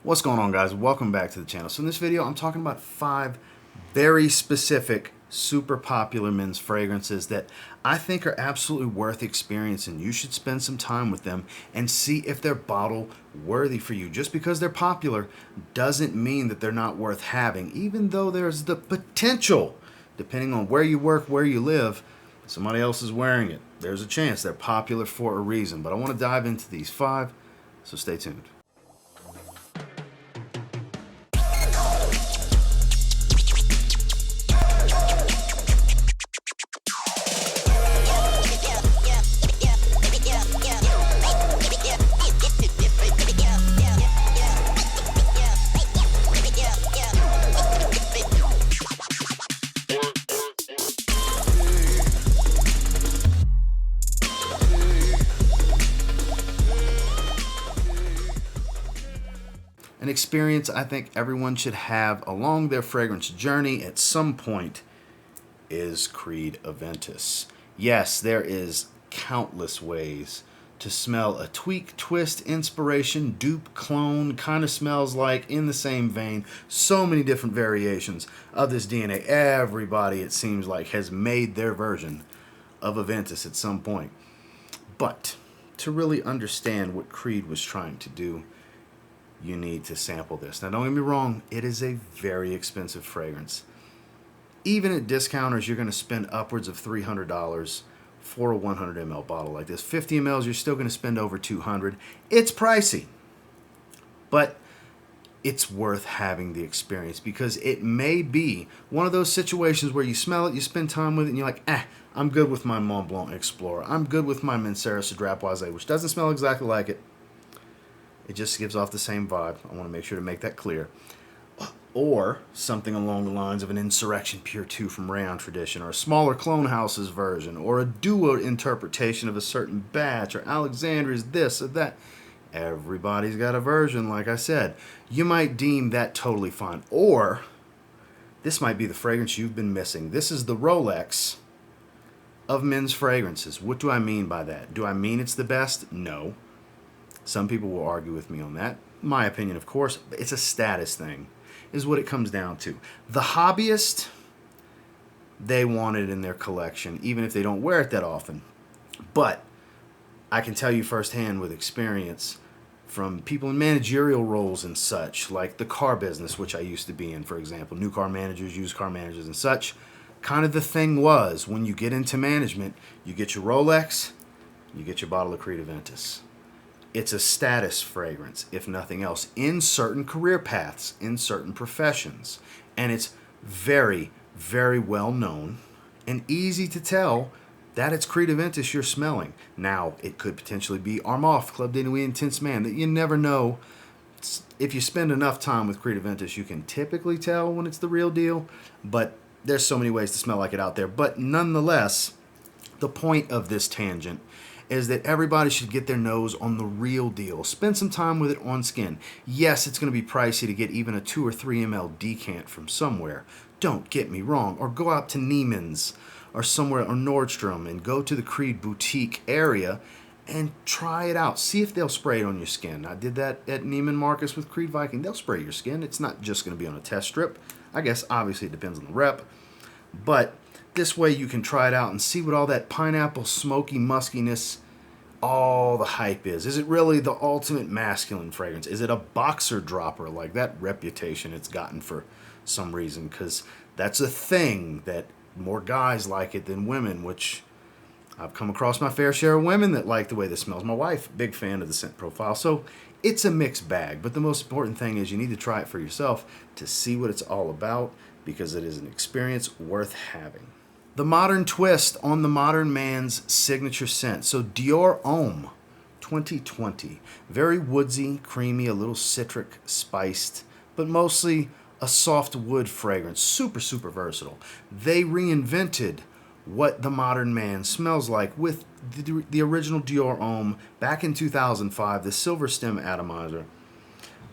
What's going on, guys? Welcome back to the channel. So in this video, I'm talking about 5 very specific, super popular men's fragrances that I think are absolutely worth experiencing. You should spend some time with them and see if they're bottle worthy for you. Just because they're popular doesn't mean that they're not worth having, even though there's the potential, depending on where you work, where you live, somebody else is wearing it. There's a chance they're popular for a reason. But I want to dive into these 5, so stay tuned. An experience I think everyone should have along their fragrance journey at some point is Creed Aventus. Yes, there is countless ways to smell a tweak, twist, inspiration, dupe, clone, kind of smells like, in the same vein. So many different variations of this DNA. Everybody, it seems like, has made their version of Aventus at some point. But to really understand what Creed was trying to do, you need to sample this. Now, don't get me wrong, it is a very expensive fragrance. Even at discounters, you're going to spend upwards of $300 for a 100 ml bottle like this. 50 mls, you're still going to spend over $200. It's pricey, but it's worth having the experience because it may be one of those situations where you smell it, you spend time with it, and you're like, I'm good with my Mont Blanc Explorer. I'm good with my Mancera Drapoise, which doesn't smell exactly like it. It just gives off the same vibe. I want to make sure to make that clear. Or something along the lines of an Insurrection Pure 2 from Rayon Tradition, or a smaller Clone House's version, or a duo interpretation of a certain batch, or Alexandria's this or that. Everybody's got a version, like I said. You might deem that totally fine. Or this might be the fragrance you've been missing. This is the Rolex of men's fragrances. What do I mean by that? Do I mean it's the best? No. Some people will argue with me on that. My opinion, of course, but it's a status thing, is what it comes down to. The hobbyist, they want it in their collection, even if they don't wear it that often. But I can tell you firsthand with experience from people in managerial roles and such, like the car business, which I used to be in, for example, new car managers, used car managers and such. Kind of the thing was, when you get into management, you get your Rolex, you get your bottle of Creed Aventus. It's a status fragrance, if nothing else, in certain career paths, in certain professions. And it's very, very well known and easy to tell that it's Creed Aventus you're smelling. Now, it could potentially be Armani, Club de Nuit Intense Man, that you never know. If you spend enough time with Creed Aventus, you can typically tell when it's the real deal. But there's so many ways to smell like it out there. But nonetheless, the point of this tangent is that everybody should get their nose on the real deal. Spend some time with it on skin. Yes, it's going to be pricey to get even a 2 or 3 ml decant from somewhere. Don't get me wrong. Or go out to Neiman's or somewhere, or Nordstrom, and go to the Creed boutique area and try it out. See if they'll spray it on your skin. I did that at Neiman Marcus with Creed Viking. They'll spray your skin. It's not just going to be on a test strip. I guess obviously it depends on the rep. But this way you can try it out and see what all that pineapple smoky muskiness, all the hype is. Is it really the ultimate masculine fragrance? Is it a boxer dropper, like that reputation it's gotten for some reason? Because that's a thing that more guys like it than women, which I've come across my fair share of women that like the way this smells. My wife, big fan of the scent profile. So it's a mixed bag. But the most important thing is you need to try it for yourself to see what it's all about, because it is an experience worth having. The modern twist on the modern man's signature scent. So Dior Homme 2020. Very woodsy, creamy, a little citric, spiced, but mostly a soft wood fragrance. Super, super versatile. They reinvented what the modern man smells like with the original Dior Homme back in 2005, the silver stem atomizer,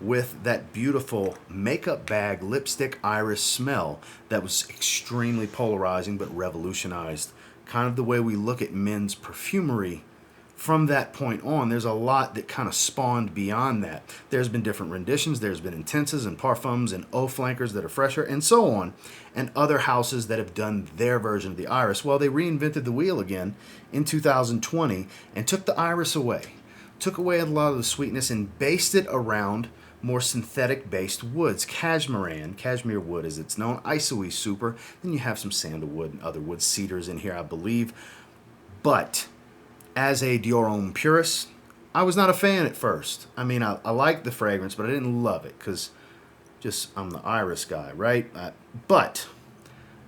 with that beautiful makeup bag, lipstick, iris smell that was extremely polarizing but revolutionized kind of the way we look at men's perfumery from that point on, there's a lot that kind of spawned beyond that. There's been different renditions, there's been intenses and parfums and eau flankers that are fresher, and so on, and other houses that have done their version of the iris. Well, they reinvented the wheel again in 2020 and took the iris away, took away a lot of the sweetness and based it around more synthetic-based woods. Cashmere wood as it's known, Isoe Super, then you have some sandalwood and other wood, cedars in here, I believe. But as a Dior Homme purist, I was not a fan at first. I mean, I liked the fragrance, but I didn't love it because I'm the iris guy, right? But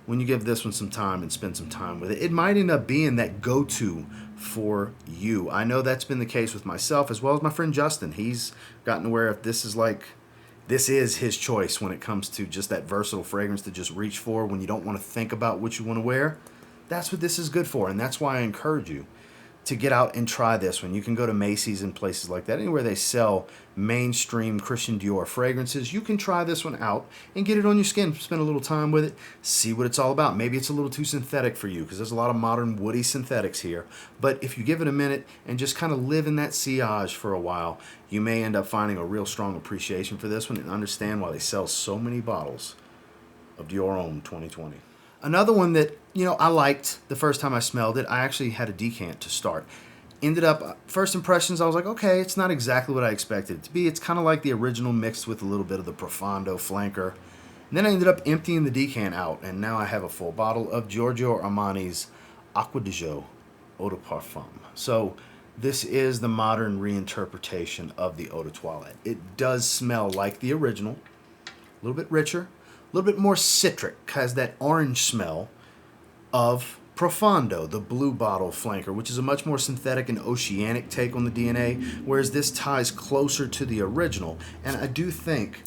when you give this one some time and spend some time with it, it might end up being that go-to for you. I know that's been the case with myself as well as my friend Justin. He's gotten aware of this is his choice when it comes to just that versatile fragrance to just reach for when you don't want to think about what you want to wear. That's what this is good for, and that's why I encourage you to get out and try this one. You can go to Macy's and places like that, anywhere they sell mainstream Christian Dior fragrances. You can try this one out and get it on your skin, spend a little time with it, see what it's all about. Maybe it's a little too synthetic for you because there's a lot of modern woody synthetics here. But if you give it a minute and just kind of live in that sillage for a while, you may end up finding a real strong appreciation for this one and understand why they sell so many bottles of Dior Homme 2020. Another one that, I liked the first time I smelled it, I actually had a decant to start. Ended up, first impressions, I was like, okay, it's not exactly what I expected it to be. It's kind of like the original mixed with a little bit of the Profondo flanker. And then I ended up emptying the decant out, and now I have a full bottle of Giorgio Armani's Acqua Eau de Parfum. So this is the modern reinterpretation of the Eau de Toilette. It does smell like the original, a little bit richer, a little bit more citric, has that orange smell of Profondo, the blue bottle flanker, which is a much more synthetic and oceanic take on the DNA, whereas this ties closer to the original. And I do think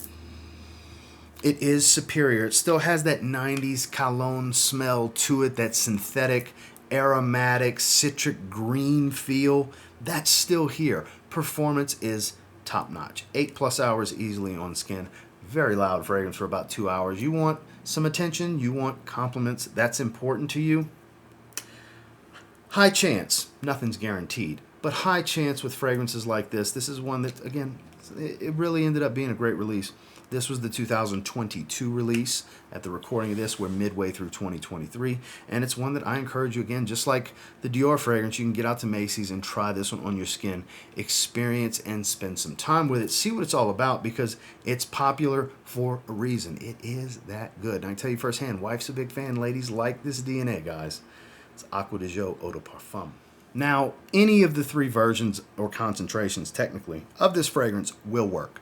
it is superior. It still has that 90s cologne smell to it, that synthetic, aromatic, citric green feel. That's still here. Performance is top notch. 8+ hours easily on skin. Very loud fragrance for about 2 hours. You want some attention, you want compliments, that's important to you. High chance, nothing's guaranteed, but high chance with fragrances like this. This is one that, again, it really ended up being a great release. This was the 2022 release. At the recording of this, we're midway through 2023, and it's one that I encourage you, again, just like the Dior fragrance, you can get out to Macy's and try this one on your skin, experience and spend some time with it, see what it's all about, because it's popular for a reason. It is that good. And I can tell you firsthand, wife's a big fan. Ladies like this DNA, guys. It's Acqua Eau de Parfum. Now, any of the three versions or concentrations, technically, of this fragrance will work.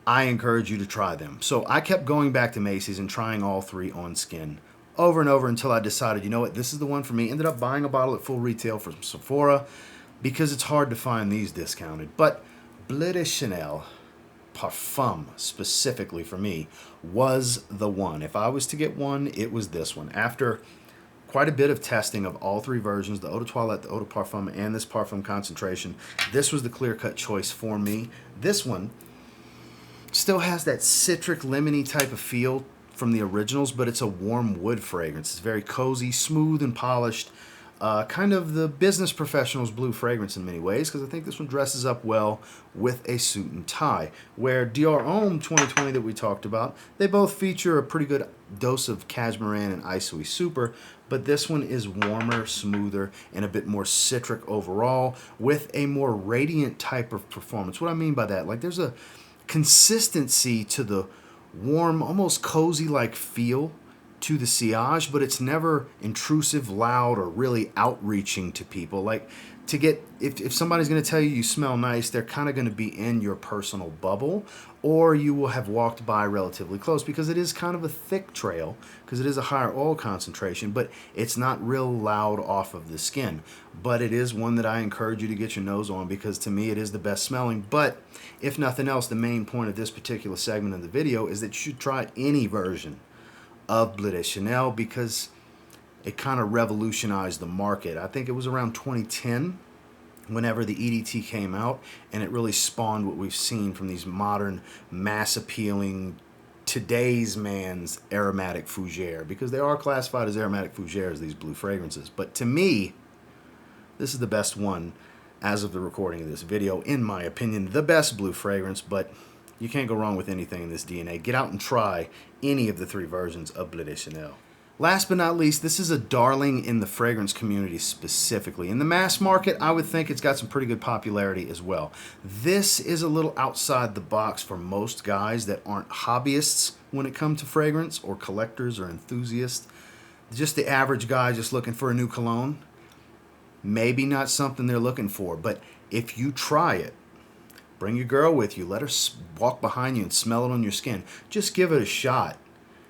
I encourage you to try them. So I kept going back to Macy's and trying all three on skin over and over until I decided, you know what, this is the one for me. Ended up buying a bottle at full retail from Sephora because it's hard to find these discounted. But Bleu de Chanel Parfum, specifically for me, was the one. If I was to get one, it was this one. After quite a bit of testing of all three versions, the Eau de Toilette, the Eau de Parfum, and this Parfum concentration, this was the clear-cut choice for me. This one still has that citric, lemony type of feel from the originals, but it's a warm wood fragrance. It's very cozy, smooth, and polished. Kind of the business professional's blue fragrance in many ways, because I think this one dresses up well with a suit and tie. Where Dior Homme 2020 that we talked about, they both feature a pretty good dose of Cashmere and Isoe Super, but this one is warmer, smoother, and a bit more citric overall, with a more radiant type of performance. What I mean by that, like there's a consistency to the warm, almost cozy-like feel to the sillage, but it's never intrusive, loud, or really outreaching to people. Like, to get, if somebody's going to tell you smell nice, they're kind of going to be in your personal bubble, or you will have walked by relatively close, because it is kind of a thick trail, because it is a higher oil concentration, but it's not real loud off of the skin. But it is one that I encourage you to get your nose on, because to me it is the best smelling. But if nothing else, the main point of this particular segment of the video is that you should try any version of Bleu de Chanel, because it kind of revolutionized the market. I think it was around 2010 whenever the EDT came out, and it really spawned what we've seen from these modern, mass-appealing, today's man's aromatic fougere, because they are classified as aromatic fougères, these blue fragrances. But to me, this is the best one as of the recording of this video, in my opinion, the best blue fragrance, but you can't go wrong with anything in this DNA. Get out and try any of the 3 versions of Bleu de Chanel. Last but not least, this is a darling in the fragrance community specifically. In the mass market, I would think it's got some pretty good popularity as well. This is a little outside the box for most guys that aren't hobbyists when it comes to fragrance, or collectors or enthusiasts. Just the average guy just looking for a new cologne. Maybe not something they're looking for, but if you try it, bring your girl with you, let her walk behind you and smell it on your skin. Just give it a shot.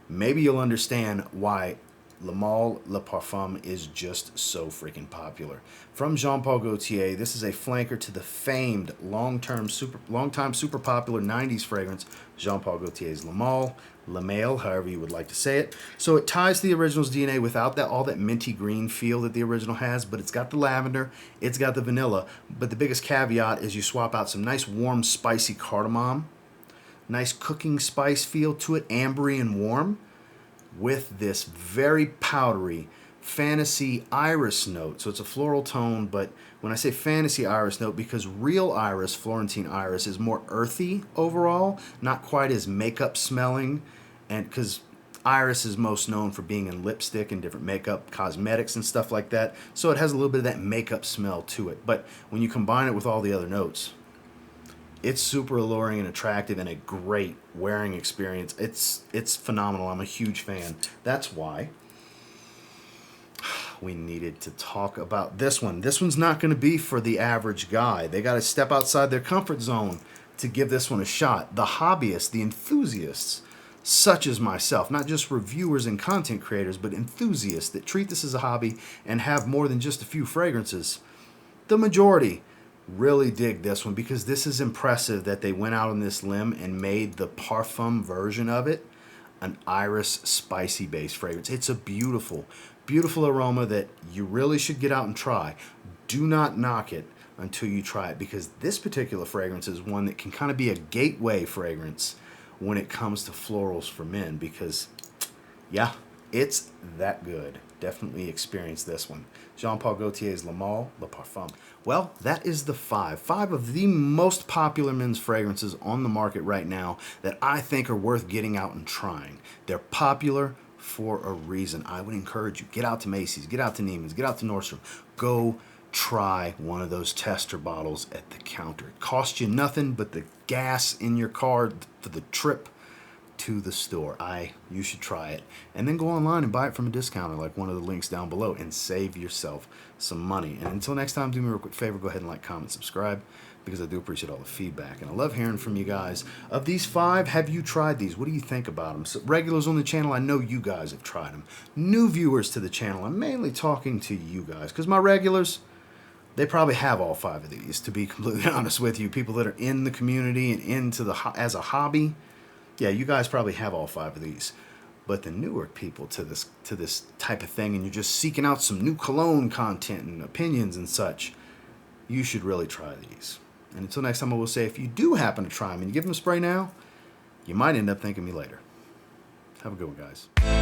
Maybe you'll understand why Le Male Le Parfum is just so freaking popular. From Jean-Paul Gaultier, this is a flanker to the famed long-time super popular 90s fragrance, Jean-Paul Gaultier's Le Male, however you would like to say it. So it ties to the original's DNA without all that minty green feel that the original has, but it's got the lavender, it's got the vanilla, but the biggest caveat is you swap out some nice warm spicy cardamom, nice cooking spice feel to it, ambery and warm, with this very powdery fantasy iris note. So it's a floral tone, but when I say fantasy iris note, because real iris, Florentine iris, is more earthy overall, not quite as makeup smelling, and because iris is most known for being in lipstick and different makeup, cosmetics and stuff like that, so it has a little bit of that makeup smell to it. But when you combine it with all the other notes, it's super alluring and attractive and a great wearing experience. It's phenomenal. I'm a huge fan. That's why we needed to talk about this one. This one's not going to be for the average guy. They got to step outside their comfort zone to give this one a shot. The hobbyists, the enthusiasts, such as myself, not just reviewers and content creators, but enthusiasts that treat this as a hobby and have more than just a few fragrances, the majority really dig this one, because this is impressive that they went out on this limb and made the Parfum version of it an iris spicy based fragrance. It's a beautiful, beautiful aroma that you really should get out and try. Do not knock it until you try it, because this particular fragrance is one that can kind of be a gateway fragrance when it comes to florals for men, because yeah, it's that good. Definitely experience this one. Jean-Paul Gaultier's Le Male Le Parfum. Well, that is the 5 of the most popular men's fragrances on the market right now that I think are worth getting out and trying. They're popular for a reason. I would encourage you, get out to Macy's, get out to Neiman's, get out to Nordstrom. Go try one of those tester bottles at the counter. It costs you nothing but the gas in your car for the trip to the store. You should try it, and then go online and buy it from a discounter like one of the links down below and save yourself some money. And until next time, do me a real quick favor, go ahead and like, comment, subscribe, because I do appreciate all the feedback, and I love hearing from you guys. Of these 5, have you tried these? What do you think about them? So regulars on the channel, I know you guys have tried them. New viewers to the channel, I'm mainly talking to you guys, because my regulars, they probably have all 5 of these, to be completely honest with you. People that are in the community and into as a hobby, yeah, you guys probably have all 5 of these. But the newer people to this type of thing, and you're just seeking out some new cologne content and opinions and such, you should really try these. And until next time, I will say, if you do happen to try them and you give them a spray now, you might end up thanking me later. Have a good one, guys.